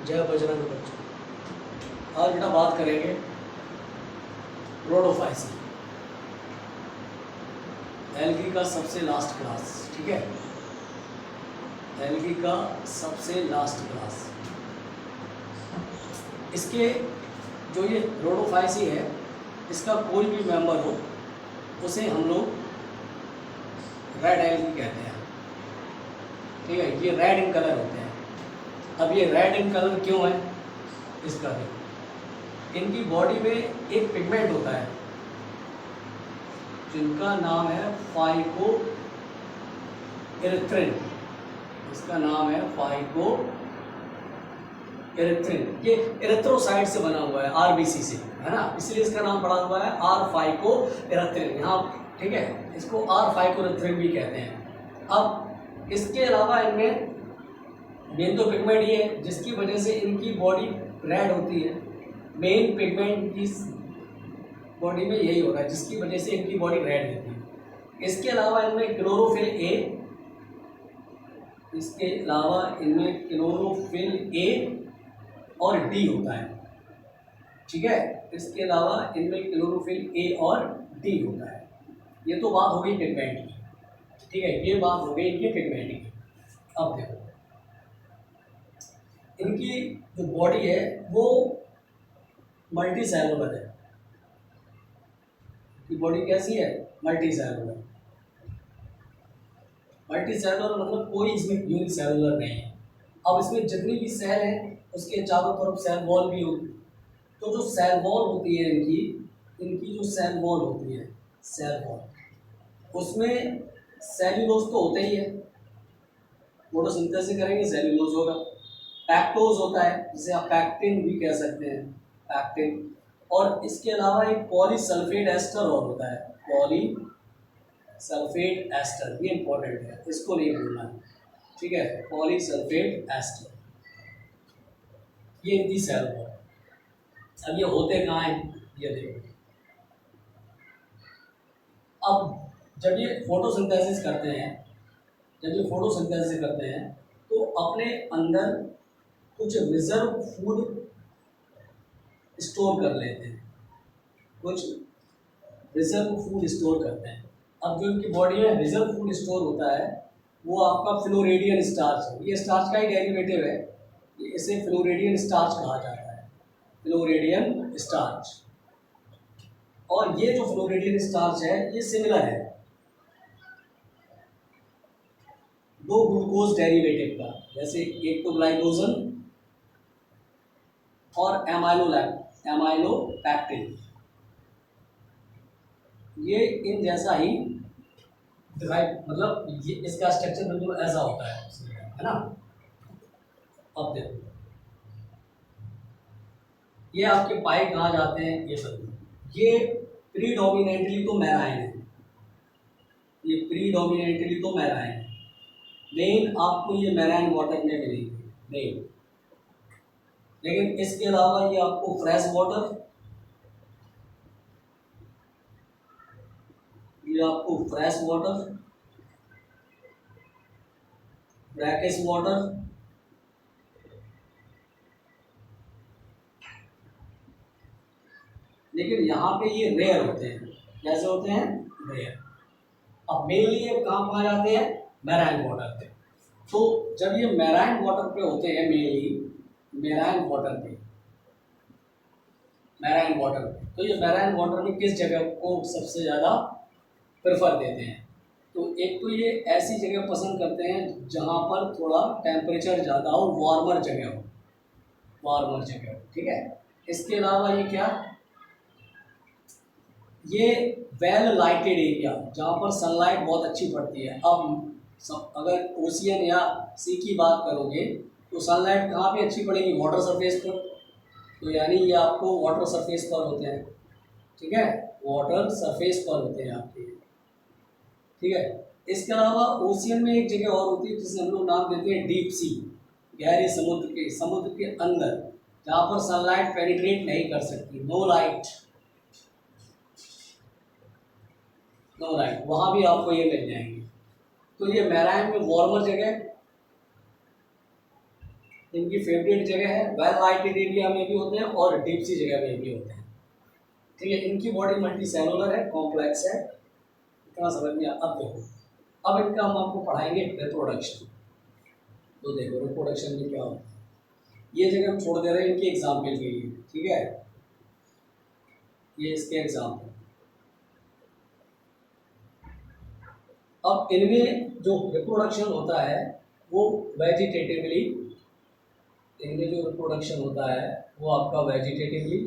जय बजरंग बच्चों। आज बेटा बात करेंगे रोडोफाइसी, एल्गी का सबसे लास्ट क्लास। ठीक है, एल्गी का सबसे लास्ट क्लास। इसके जो ये रोडोफाइसी है, इसका कोई भी मेंबर हो उसे हम लोग रेड एल्गी कहते हैं। ठीक है, ये रेड इन कलर होते हैं। अब ये रेड इन कलर क्यों है, इसका देखो, इनकी बॉडी में एक पिगमेंट होता है जिनका नाम है फाइको इरिथ्रिन। इसका नाम है फाइको इरिथ्रिन। ये इरिथ्रोसाइट से बना हुआ है, आरबीसी से, है ना, इसलिए इसका नाम पड़ा हुआ है आर फाइको इरिथ्रिन यहाँ। ठीक है, इसको आर फाइको इरिथ्रिन भी कहते हैं। अब इसके अलावा इनमें मेन तो पिगमेंट ये है जिसकी वजह से इनकी बॉडी रेड होती है। मेन पिगमेंट की बॉडी में यही होता है जिसकी वजह से इनकी बॉडी रेड होती है। इसके अलावा इनमें क्लोरोफिल ए, इसके अलावा इनमें क्लोरोफिल ए और डी होता है। ठीक है, इसके अलावा इनमें क्लोरोफिल ए और डी होता है। ये तो बात हो गई पिगमेंट की। ठीक है, ये बात हो गई इनकी पिगमेंट की। अब देखो, इनकी जो बॉडी है वो मल्टी सेलुलर है। कि बॉडी कैसी है, मल्टी सेलुलर। मल्टी सेलुलर मतलब कोई इसमें यूनिसेलुलर नहीं है। अब इसमें जितनी भी सेल है उसके चारों तरफ सेल वॉल भी होती है। तो जो सेल वॉल होती है इनकी जो सेल वॉल होती है, सेल वॉल, उसमें सेल्यूलोज तो होता ही है। फोटोसिंथेसिस करेंगे सेल्यूलोज होगा। पैक्टोज होता है जिसे आप पैक्टिन भी कह सकते हैं, पैक्टिन। और इसके अलावा एक पॉलीसल्फेट एस्टर और होता है, पॉलीसल्फेट एस्टर। ये इंपॉर्टेंट है, इसको नहीं भूलना है। ठीक है, पॉलीसल्फेट एस्टर, ये इनकी सेल वॉल। अब ये होते कहाँ हैं, ये देखो। अब जब ये फोटोसिंथेसिस करते हैं, तो अपने अंदर कुछ रिजर्व फूड स्टोर कर लेते हैं, कुछ रिजर्व फूड स्टोर करते हैं। अब जो इनकी बॉडी में रिजर्व फूड स्टोर होता है वो आपका फ्लोरेडियन स्टार्च है। ये स्टार्च का ही डेरिवेटिव है, इसे फ्लोरेडियन स्टार्च कहा जाता है, फ्लोरेडियन स्टार्च। और ये जो फ्लोरेडियन स्टार्च है ये सिमिलर है दो ग्लूकोज डेरिवेटिव का, जैसे एक तो ग्लाइकोजन और एमाइलोपैक्टिन। ये इन जैसा ही दिखाई, मतलब ये इसका स्ट्रक्चर बिल्कुल ऐसा होता है ना। अब देखो, ये आपके पाए कहाँ जाते हैं, ये सब। ये प्रीडोमिनेटली तो मैराइन है, ये प्रीडोमिनेटली तो मैराइन है। मेन आपको ये मैराइन वाटर में मिलेगी मेन, लेकिन इसके अलावा ये आपको फ्रेश वाटर, ये आपको फ्रेश वाटर, ब्रैकिश वाटर, लेकिन यहाँ पे ये रेयर होते हैं। कैसे होते हैं, रेयर। अब मेनली ये कहाँ जाते हैं, मैराइन वाटर पे। तो जब ये मैराइन वाटर पे होते हैं, मेनली मैराइन वाटर पे, तो ये मैराइन वाटर में किस जगह को सबसे ज़्यादा प्रेफर देते हैं, तो एक तो ये ऐसी जगह पसंद करते हैं जहाँ पर थोड़ा टेम्परेचर ज़्यादा हो, वार्मर जगह हो। ठीक है, इसके अलावा ये क्या, ये वेल लाइटेड एरिया जहाँ पर सनलाइट बहुत अच्छी पड़ती है। अब अगर ओशियन या सी की बात करोगे तो सनलाइट कहाँ पे अच्छी पड़ेगी, वाटर सरफेस पर। तो यानी ये आपको वाटर सरफेस पर होते हैं। ठीक है, वाटर सरफेस पर होते हैं आपके। ठीक है, इसके अलावा ओशियन में एक जगह और होती है जिसे हम लोग नाम देते हैं डीप सी, गहरे समुद्र के अंदर, जहाँ पर सनलाइट पेनिट्रेट नहीं कर सकती, नो लाइट, वहाँ भी आपको ये मिल जाएंगे। तो ये मैराइन में वार्मर जगह, इनकी फेवरेट जगह है, वेल लाइटेड एरिया में भी होते हैं और डीप सी जगह में भी होते हैं। ठीक है, इनकी बॉडी मल्टी सेलुलर है, कॉम्प्लेक्स है, इतना समझ में। अब देखो, अब इनका हम आपको पढ़ाएंगे रिप्रोडक्शन। तो देखो रिप्रोडक्शन में क्या होता है, ये जगह हम छोड़ दे रहे हैं इनके एग्जाम्पल के लिए। ठीक है, ये इसके एग्जाम्पल। अब इनमें जो रिप्रोडक्शन होता है वो वेजिटेटिवली, इनमें जो रिप्रोडक्शन होता है वो आपका वेजिटेटिवली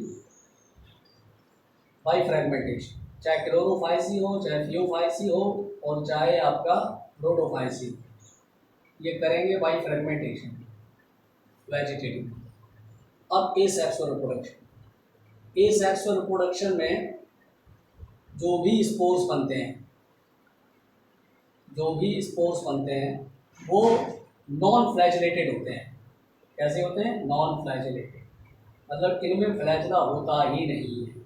बाई फ्रेगमेंटेशन, चाहे क्लोरोफाइसी हो, चाहे फियोफाइसी हो, और चाहे आपका रोडोफाइसी, ये करेंगे बाई फ्रेगमेंटेशन वेजिटेटिव। अब एसेक्सुअल रिप्रोडक्शन, एसेक्सुअल रिप्रोडक्शन में जो भी स्पोर्स बनते हैं, जो भी स्पोर्स बनते हैं वो नॉन फ्लैजिलेटेड होते हैं। कैसे होते हैं? नॉन फ्लैजिलेटेड, मतलब इनमें फ्लैजिला होता ही नहीं है।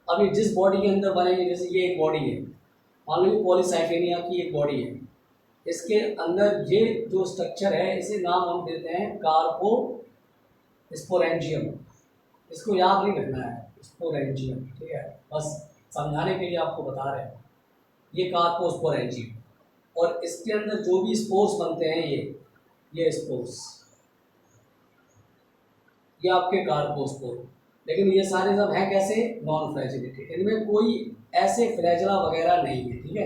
अभी जिस बॉडी के अंदर बनेंगे, जैसे ये एक बॉडी है, मान लो पॉलीसाइथेनिया की एक बॉडी है, इसके अंदर ये जो स्ट्रक्चर है इसे नाम हम देते हैं कार्पो स्पोरेंजियम। इसको याद नहीं रखना है, स्पोरेंजियम, ठीक है, बस समझाने के लिए आपको बता रहे हैं। ये कार्पो स्पोरेंजियम, और इसके अंदर जो भी स्पोर्स बनते हैं ये स्पोर्स, ये आपके कार्पोस्पोर। लेकिन ये सारे सब हैं कैसे? नॉन फ्लैजिलेटेड, इनमें कोई ऐसे फ्लैजिला वगैरह नहीं है। ठीक है,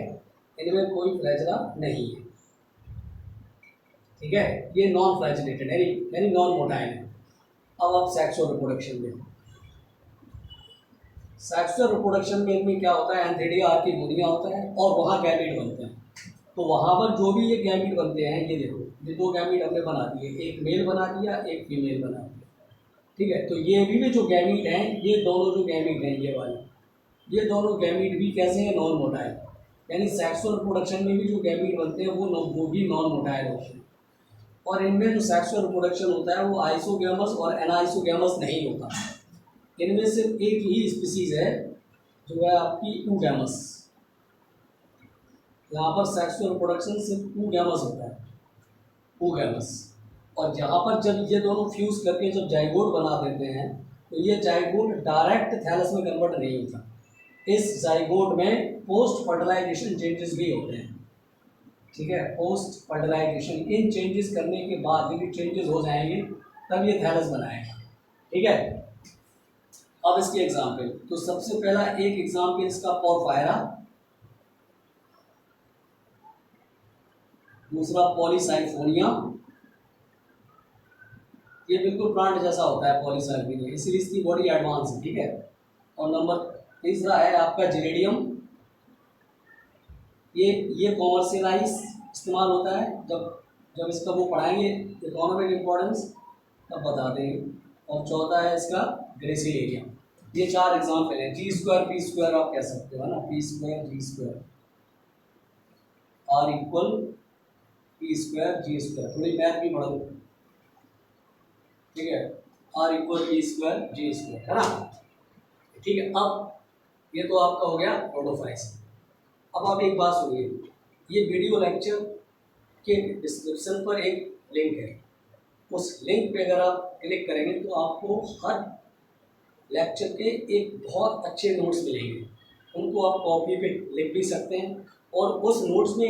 इनमें कोई फ्लैजिला नहीं है। ठीक है, ये नॉन फ्लैजिलेटेड है, यानी नॉन मोटाइल है। अब आप सेक्सुअल रिप्रोडक्शन में, सेक्सुअल रिप्रोडक्शन में इनमें क्या होता है? एंथीडिया की दुनिया होता है और वहाँ गैमीट बनते हैं। तो वहाँ पर जो भी ये गैमीट बनते हैं, ये देखो, ये दो गैमीट हमने बना दिए, एक मेल बना दिया, एक फीमेल बना दिया। ठीक है, तो ये भी जो गैमीट हैं, ये दोनों जो गैमीट हैं, ये वाले, ये दोनों गैमीट भी कैसे हैं? Non motile. यानी सेक्सुअल रिप्रोडक्शन में भी जो गैमीट बनते हैं वो भी नॉन मोटाइल होते हैं। और इनमें जो सेक्सुअल रिप्रोडक्शन होता है वो आइसोगैमस और एनाइसोगैमस नहीं होता। इनमें सिर्फ एक ही स्पीसीज है जो है आपकी ऊगैमस। यहाँ पर सेक्सुअल रिप्रोडक्शन सिर्फ ऊगैमस होता है, ऊगैमस। और जहाँ पर जब ये दोनों फ्यूज करके जब जाइगोट बना देते हैं, तो ये जाइगोट डायरेक्ट थैलस में कन्वर्ट नहीं होता। इस जाइगोट में पोस्ट फर्टिलाइजेशन चेंजेस भी होते हैं। ठीक है, पोस्ट फर्टिलाइजेशन, इन चेंजेस करने के बाद जब ये चेंजेस हो जाएंगे तब ये थैलस बनाएगा। ठीक है, अब इसके एग्जाम्पल, तो सबसे पहला एक एग्जाम्पल इसका पोरफायरा, दूसरा पॉलीसाइफोनिया, ये बिल्कुल प्लांट जैसा होता है पॉलीसाइफोनिया, इसीलिए इसकी बॉडी एडवांस है। ठीक है, और नंबर तीसरा है आपका जेरेडियम। ये कॉमर्शियलाइज इस्तेमाल होता है, जब इसका वो पढ़ाएंगे इकोनॉमिक इम्पोर्टेंस तब बता देंगे। और चौथा है इसका ग्रेसिलेरिया। ये चार एग्जाम्पल है। जी स्क्वायर पी स्क्वायर आप कह सकते हो, है ना, P square G square, R equal P square G square, थोड़ी मैथ भी पढ़ो। ठीक है, R equal P square G square, है ना। ठीक है, अब ये तो आपका हो गया रोडोफाइट्स। अब आप एक बात सुनिए, ये वीडियो लेक्चर के डिस्क्रिप्शन पर एक लिंक है, उस लिंक पे अगर आप क्लिक करेंगे तो आपको हर लेक्चर के एक बहुत अच्छे नोट्स मिलेंगे। उनको आप कॉपी पे लिख भी सकते हैं, और उस नोट्स में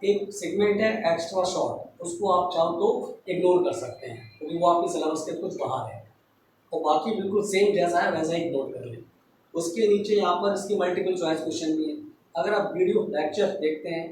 एक सेगमेंट है एक्स्ट्रा शॉर्ट, उसको आप चाहो तो इग्नोर कर सकते हैं क्योंकि वो आपके सिलेबस के कुछ बाहर है। और बाकी बिल्कुल सेम जैसा है वैसा ही नोट कर लें। उसके नीचे यहाँ पर इसके मल्टीपल चॉइस क्वेश्चन भी है। अगर आप वीडियो लेक्चर देखते हैं